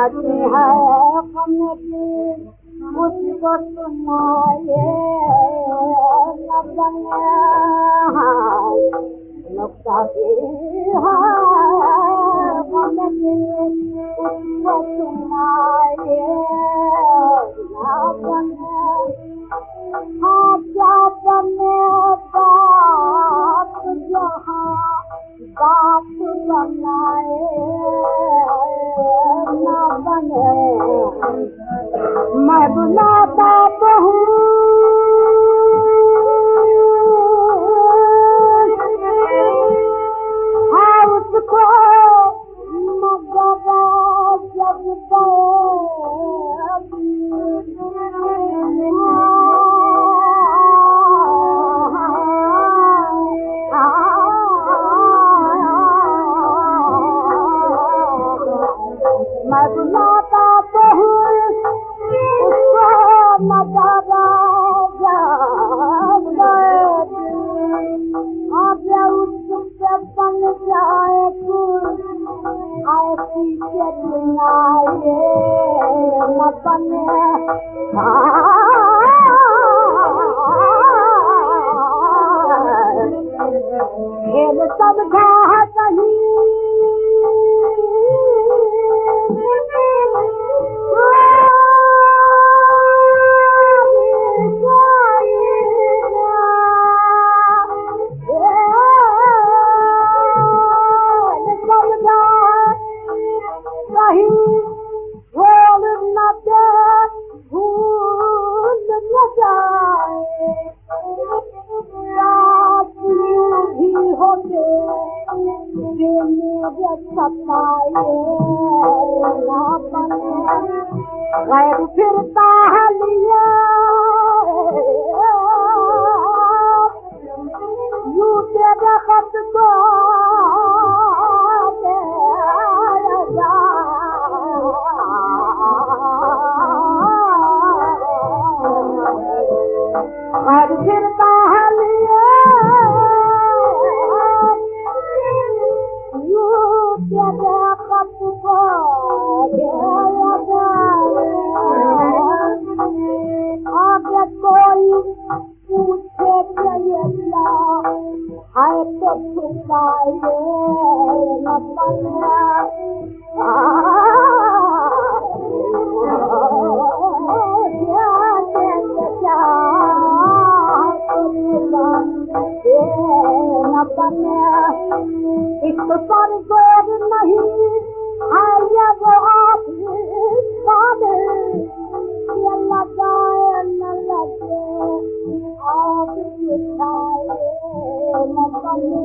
आती है कमेटी उसको सुनाए न बने नुक्ता भी है कमेटी उसको सुनाए न बने हाँ क्या बने बाप जहाँ बाप बनाए न बने मैं बुलाता हूँ हाँ उसको मगर जब मैं बुलाता हूँ उसको नजारा उससे बन जाए ऐसी चलनाए न बने खेल सब घाह कहीं गैर फिरता है लिया यूं तेरे खत को गैर फिरता है लिया आगे कोई पूछे चला है तो छुपाए न बने न बने इस पर जोर नहीं है ये वो ये लगाए न लगे आप उठाए न बने